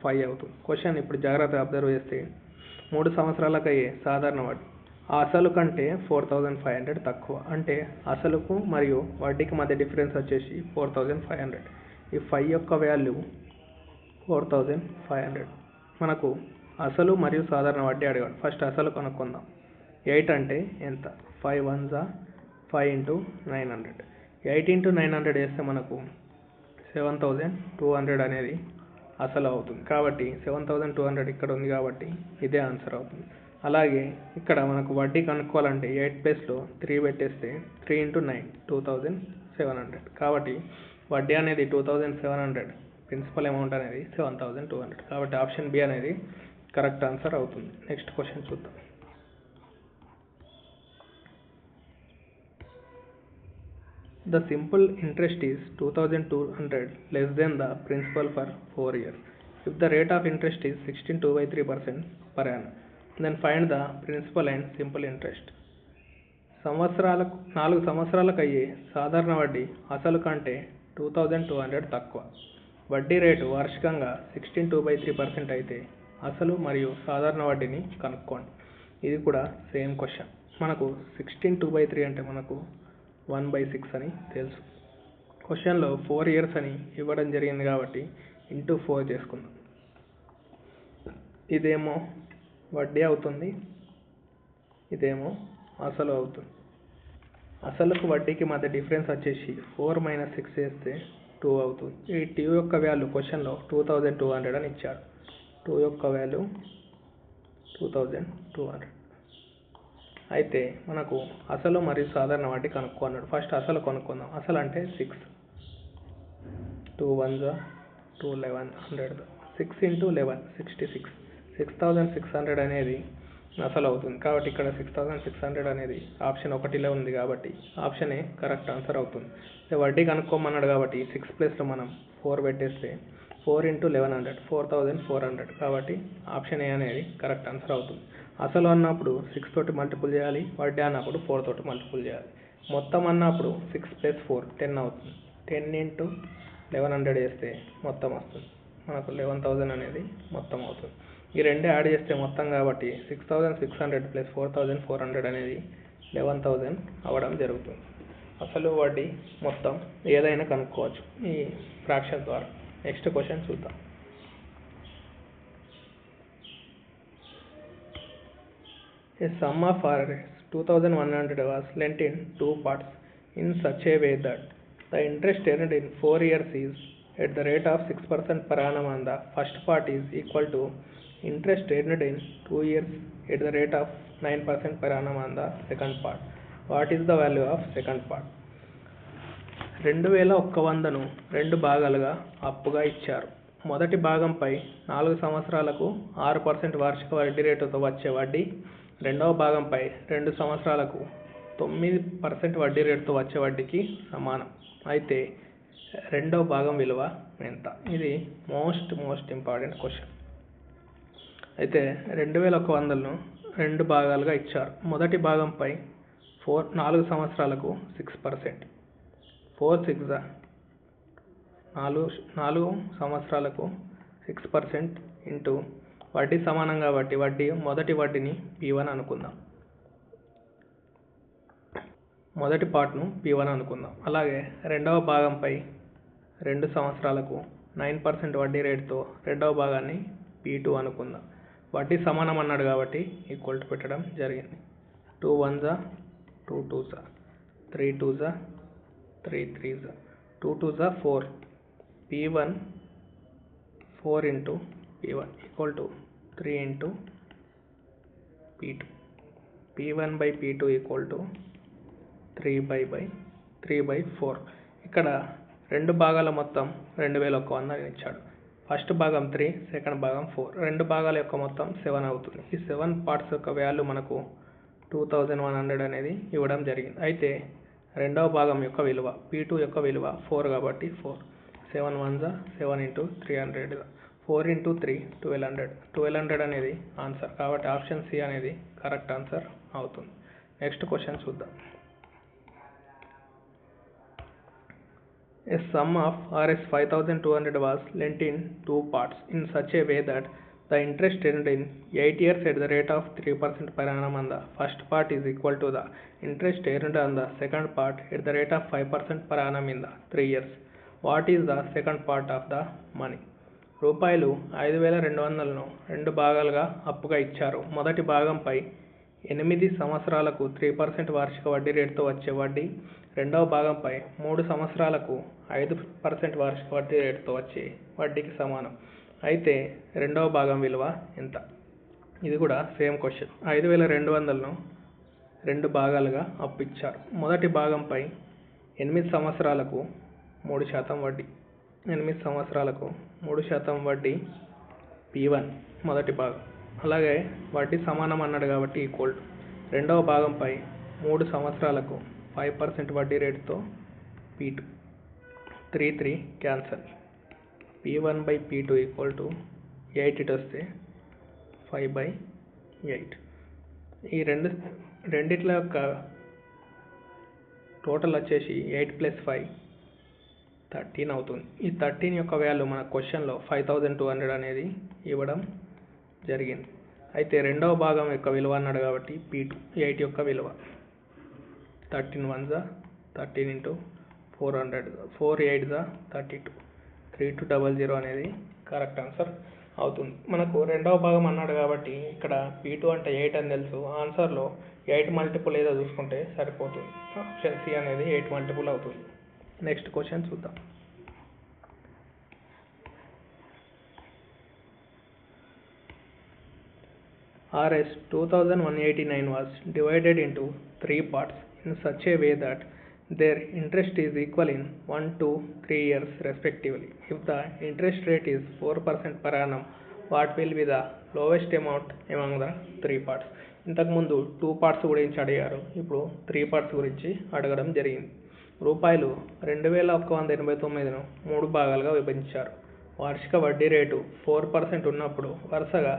5 అవుతుంది. క్వశ్చన్ ఇప్పుడు జాగ్రత్తగా అబ్జర్వ్ చేస్తే 3 సంవత్సరాలకు అయ్యే సాధారణ వడ్డీ ఆ అసలు కంటే 4500 తక్కువ. అంటే అసలుకు మరియు వడ్డీకి మధ్య డిఫరెన్స్ వచ్చేసి 4500. ఈ 5 యొక్క వాల్యూ 4500. మనకు అసలు మరియు సాధారణ వడ్డీ అడిగాడు. ఫస్ట్ అసలు కనుక్కుందాం. 8 అంటే ఎంత? 5 1s 5 × 900. 8 × 900 వేస్తే మనకు 7200 అనేది అసలు అవుతుంది. కాబట్టి 7200 ఇక్కడ ఉంది కాబట్టి ఇదే ఆన్సర్ అవుతుంది. అలాగే ఇక్కడ మనకు వడ్డీ కనుక్కోవాలంటే 8 ప్లేస్లో 3 పెట్టేస్తే 3 × 9 2700. కాబట్టి వడ్డీ అనేది 2700, ప్రిన్సిపల్ అమౌంట్ అనేది 7200. కాబట్టి ఆప్షన్ బి అనేది కరెక్ట్ ఆన్సర్ అవుతుంది. నెక్స్ట్ క్వశ్చన్ చూద్దాం. The simple interest is 2200 less than the principal for 4 years. If the rate of interest is 16.23% per annum, then find the principal and simple interest. 4 సంవత్సరాలకు అయ్యే సాధారణ వడ్డీ అసలు కంటే 2200 తక్కువ. వడ్డీ రేటు వార్షికంగా 16.23% అయితే అసలు మరియు సాధారణ వడ్డీని కనుక్కోండి. ఇది కూడా సేమ్ క్వశ్చన్. మనకు 16/3 అంటే మనకు 1/6 అని తెలుసు. క్వశ్చన్లో 4 years అని ఇవ్వడం జరిగింది కాబట్టి ఇంటూ 4 చేసుకుందాం. ఇదేమో వడ్డీ అవుతుంది, ఇదేమో అసలు అవుతుంది. అసలుకు వడ్డీకి మధ్య డిఫరెన్స్ వచ్చేసి 4 - 6 చేస్తే 2 అవుతుంది. ఈ 2 యొక్క వాల్యూ క్వశ్చన్లో 2200 అని ఇచ్చాడు. 2 యొక్క వాల్యూ 2200. అయితే మనకు అసలు మరియు సాధారణ వడ్డీ కనుక్కున్నాడు. ఫస్ట్ అసలు కనుక్కుందాం. అసలు అంటే 6, 2 1s 2 1100, 6 × 11 66. 6600 అనేది అసలు అవుతుంది. కాబట్టి ఇక్కడ 6600 అనేది ఆప్షన్ 1లో ఉంది కాబట్టి ఆప్షన్ ఏ కరెక్ట్ ఆన్సర్ అవుతుంది. వడ్డీ కనుక్కోమన్నాడు కాబట్టి 6 ప్లేస్లో మనం 4 పెట్టేస్తే 4 × 1100 4400. కాబట్టి ఆప్షన్ ఏ అనేది కరెక్ట్ ఆన్సర్ అవుతుంది. అసలు అన్నప్పుడు 6 తోటి మల్టిపుల్ చేయాలి, వడ్డీ అన్నప్పుడు 4 తోటి మల్టిపుల్ చేయాలి. మొత్తం అన్నప్పుడు 6 + 4 10 అవుతుంది. 10 × 1100 వేస్తే మొత్తం వస్తుంది. మనకు 11000 అనేది మొత్తం అవుతుంది. ఈ రెండు యాడ్ చేస్తే మొత్తం కాబట్టి 6600 + 4400 అనేది 11000 అవ్వడం జరుగుతుంది. అసలు వడ్డీ మొత్తం ఏదైనా కనుక్కోవచ్చు ఈ ఫ్రాక్షన్ ద్వారా. నెక్స్ట్ క్వశ్చన్ చూద్దాం. A sum of Rs 2100 was lent in 2 parts in such a way that the interest earned in 4 years is at the rate of 6% per annum on the first part is equal to interest earned in 2 years at the rate of 9% per annum on the second part. What is the value of second part? 2100ను 2 భాగాలుగా అప్పుగా ఇచ్చారు. మొదటి భాగంపై 4 సంవత్సరాలకు 6% వార్షిక వడ్డీ రేటుతో వచ్చే వడ్డీ, రెండవ భాగంపై 2 సంవత్సరాలకు 9% వడ్డీ రేటుతో వచ్చే వడ్డీకి సమానం. అయితే రెండవ భాగం విలువ ఎంత? ఇది మోస్ట్ ఇంపార్టెంట్ క్వశ్చన్. అయితే 2100ను 2 భాగాలుగా ఇచ్చారు. మొదటి భాగంపై 4 సంవత్సరాలకు 6%, 4 6 4 సంవత్సరాలకు 6% ఇంటూ వడ్డీ సమానం కాబట్టి మొదటి వడ్డీని P1 అనుకుందాం. మొదటి పార్ట్ను P1 అనుకుందాం. అలాగే రెండవ భాగంపై 2 సంవత్సరాలకు 9% వడ్డీ రేటుతో రెండవ భాగాన్ని P2 అనుకుందాం. వడ్డీ సమానం అన్నాడు కాబట్టి ఈక్వల్ టు పెట్టడం జరిగింది. 2 1s 2 2s 3 2s 3 3s 2 2s 4. P1 4 × P1 equal to 3 × P2. P1/P2 equal to 3/4. ఇక్కడ రెండు భాగాల మొత్తం 2100 అని ఇచ్చాడు. ఫస్ట్ భాగం 3, సెకండ్ భాగం 4. రెండు భాగాల యొక్క మొత్తం 7 అవుతుంది. ఈ 7 పార్ట్స్ యొక్క వాల్యూ మనకు 2100 అనేది ఇవ్వడం జరిగింది. అయితే రెండవ భాగం యొక్క విలువ P2 యొక్క విలువ 4 కాబట్టి 4. 7 1s 7 × 300 4 into 3 1200. 1200 అనేది ఆన్సర్, కాబట్టి ఆప్షన్ సి అనేది కరెక్ట్ ఆన్సర్ అవుతుంది. నెక్స్ట్ క్వశ్చన్ చూద్దాం. A sum of Rs 5200 was lent in 2 parts in such a way that the interest earned in 8 years at the rate of 3% per annum on the first part is equal to the interest earned on the second part at the rate of 5% per annum in the 3 years. What is the second part of the money? రూపాయలు 5200ను 2 భాగాలుగా అప్పుగా ఇచ్చారు. మొదటి భాగంపై 8 సంవత్సరాలకు 3% వార్షిక వడ్డీ రేటుతో వచ్చే వడ్డీ, రెండవ భాగంపై 3 సంవత్సరాలకు 5% వార్షిక వడ్డీ రేటుతో వచ్చే వడ్డీకి సమానం. అయితే రెండవ భాగం విలువ ఎంత? ఇది కూడా సేమ్ క్వశ్చన్. 5200ను 2 భాగాలుగా అప్పు ఇచ్చారు. మొదటి భాగంపై 8 సంవత్సరాలకు 3% వడ్డీ, 8 సంవత్సరాలకు 3% వడ్డీ P1 మొదటి భాగం. అలాగే వడ్డీ సమానం అన్నాడు కాబట్టి ఈక్వల్ టు రెండవ భాగంపై 3 సంవత్సరాలకు 5% వడ్డీ రేటుతో P2. 3 cancel. P1 by P2 equal to 8 ఇటు వస్తే 5/8. ఈ రెండిట్ల యొక్క టోటల్ వచ్చేసి 8 + 5 13 అవుతుంది. ఈ 13 యొక్క వాల్యూ మన క్వశ్చన్లో 5200 అనేది ఇవ్వడం జరిగింది. అయితే రెండవ భాగం యొక్క విలువ అన్నాడు కాబట్టి P2 8 యొక్క విలువ 13 1s 13 into 400 4 8s 32 3200 అనేది కరెక్ట్ ఆన్సర్ అవుతుంది. మనకు రెండవ భాగం అన్నాడు కాబట్టి ఇక్కడ P2 అంటే 8 అని తెలుసు. ఆన్సర్లో 8 మల్టిపుల్ ఏదో చూసుకుంటే సరిపోతుంది. ఆప్షన్ సి అనేది 8 మల్టిపుల్ అవుతుంది. నెక్స్ట్ క్వశ్చన్ చూద్దాం. Rs 2189 was divided into 3 parts in such a way that their interest is equal in 1 to 3 years respectively. If the interest rate is 4% per annum, what will be the lowest amount among the 3 parts? ఇంతకుముందు 2 parts గురించి అడిగారు, ఇప్పుడు 3 parts గురించి అడగడం జరిగింది. రూపాయలు 2189ను 3 భాగాలుగా విభజించారు. వార్షిక వడ్డీ రేటు 4% ఉన్నప్పుడు వరుసగా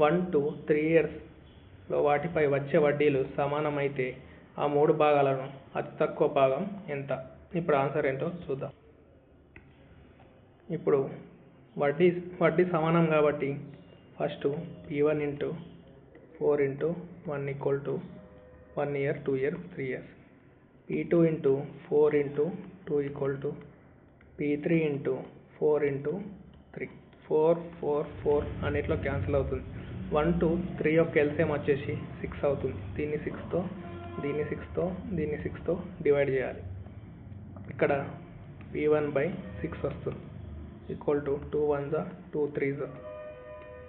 1 to 3 yearsలో వాటిపై వచ్చే వడ్డీలు సమానమైతే ఆ 3 భాగాలను అతి తక్కువ భాగం ఎంత? ఇప్పుడు ఆన్సర్ ఏంటో చూద్దాం. ఇప్పుడు వడ్డీ సమానం కాబట్టి first P1 into 4 into 1 equal to 1 year 2 years 3 years. P2 into 4 into 2 equal to P3 into 4 into 3. 4 4 4 అన్నిట్లో క్యాన్సిల్ అవుతుంది. 1 2 3 యొక్క ఎల్సిఎం వచ్చేసి 6 అవుతుంది. దీన్ని 6తో దీన్ని 6తో దీన్ని 6తో డివైడ్ చేయాలి. ఇక్కడ P1/6 వస్తుంది equal to 2 1s 2 3s.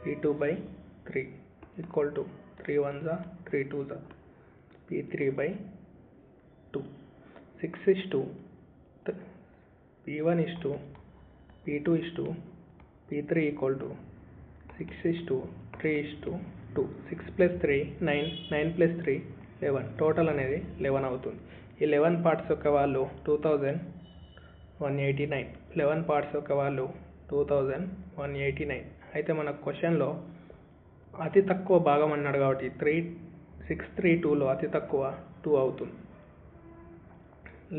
P2/3 equal to 3 1s 3 2s. P3/2. 6 is to P1 is to P2 is to P3 equal to 6 is to 3 is to 2. 6 plus 3 9, 9 plus 3 11. Total అనేది 11 అవుతుంది. ఈ 11 పార్ట్స్ యొక్క వాళ్ళు 2189. 11 parts యొక్క వాళ్ళు 2189. అయితే మన క్వశ్చన్లో అతి తక్కువ భాగం అన్నాడు కాబట్టి 632లో అతి తక్కువ 2 అవుతుంది.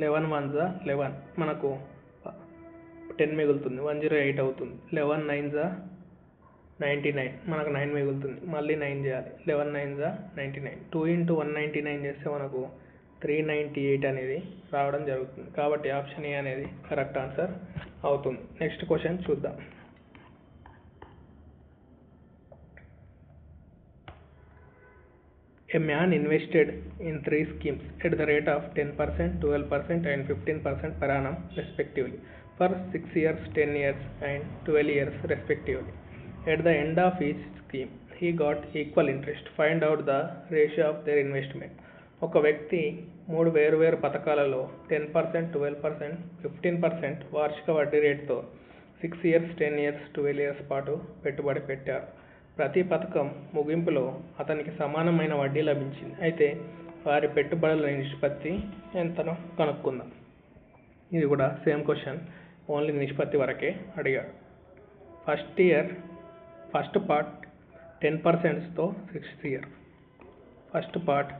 11 1s 11, మనకు 10 మిగులుతుంది, 108 అవుతుంది. 11 9s 99, మనకు 9 మిగులుతుంది, మళ్ళీ 9 చేయాలి. 11 9s 99. 2 into 199 చేస్తే మనకు 398 అనేది రావడం జరుగుతుంది. కాబట్టి ఆప్షన్ ఏ అనేది కరెక్ట్ ఆన్సర్ అవుతుంది. నెక్స్ట్ క్వశ్చన్ చూద్దాం. A man invested in 3 schemes at the rate of 10%, 12% and 15% per annum respectively for 6 years, 10 years and 12 years respectively. At the end of each scheme, he got equal interest. Find out the ratio of their investment. ఒక వ్యక్తి 3 వేరువేరు పథకాలలో 10%, 12%, 15% వార్షిక వడ్డీ రేటుతో 6 years, 10 years, 12 years పాటు పెట్టుబడి పెట్టారు. ప్రతి పథకం ముగింపులో అతనికి సమానమైన వడ్డీ లభించింది. అయితే వారి పెట్టుబడుల నిష్పత్తి ఎంతనో కనుక్కుందాం. ఇది కూడా సేమ్ క్వశ్చన్, ఓన్లీ నిష్పత్తి వరకే అడిగాడు. ఫస్ట్ పార్ట్ 10%తో 6 ఇయర్. ఫస్ట్ పార్ట్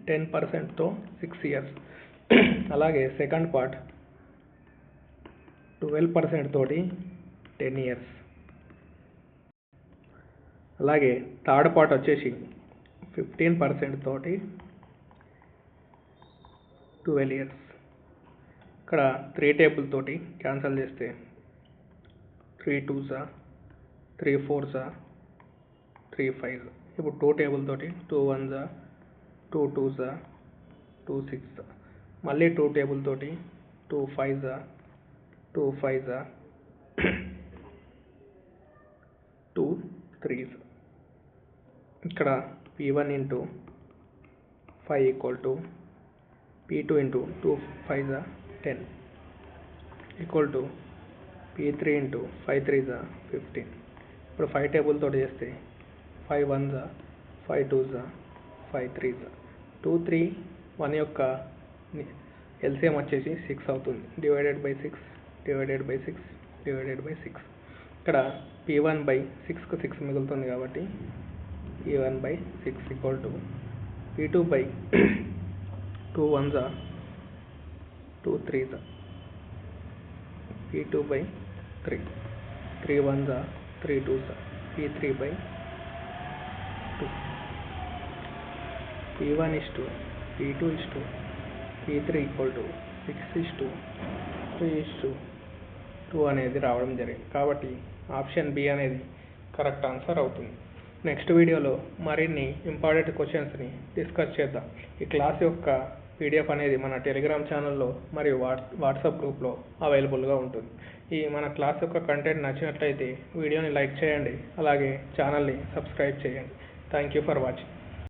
10%తో 6 ఇయర్స్. అలాగే సెకండ్ పార్ట్ 12% తోటి 10 ఇయర్స్. అలాగే థర్డ్ పార్ట్ వచ్చేసి 15% తోటి 12 ఇయర్స్. ఇక్కడ 3 టేబుల్ తోటి క్యాన్సిల్ చేస్తే 3 2s 3 4s 3 5s. ఇప్పుడు 2 టేబుల్ తోటి 2 1s 2 2s 2 6s. మళ్ళీ 2 టేబుల్ తోటి 2 5s 2 5s 2 3s. ఇక్కడ P1 into 5 equal to P2 into 2 5s 10 equal to P3 into 5 3s 15. ఇప్పుడు 5 టేబుల్ తోటి చేస్తే 5 1s 5 2s 5 3s. 2 3 1 యొక్క LCM వచ్చేసి 6 అవుతుంది. Divided by 6 divided by 6 divided by 6. ఇక్కడ P1 బై 6కు 6 మిగులుతుంది కాబట్టి P1 by 6 equal to P2 by 2 1s 2 3s P2 by 3 3 1s 3 2s P3 by 2. P1 is to P2 is to P3 equal to 6 is to 3 is to 2 అనేది రావడం జరిగింది. కాబట్టి option B అనేది correct answer అవుతుంది. Next వీడియోలో మరిన్ని important క్వశ్చన్స్ని discuss చేద్దాం. ఈ క్లాస్ యొక్క PDF అనేది మన టెలిగ్రామ్ ఛానల్లో మరియు వాట్సాప్ గ్రూప్లో అవైలబుల్గా ఉంటుంది. ఈ మన క్లాస్ యొక్క కంటెంట్ నచ్చినట్లయితే వీడియోని లైక్ చేయండి. అలాగే ఛానల్ని సబ్స్క్రైబ్ చేయండి. Thank you for watching.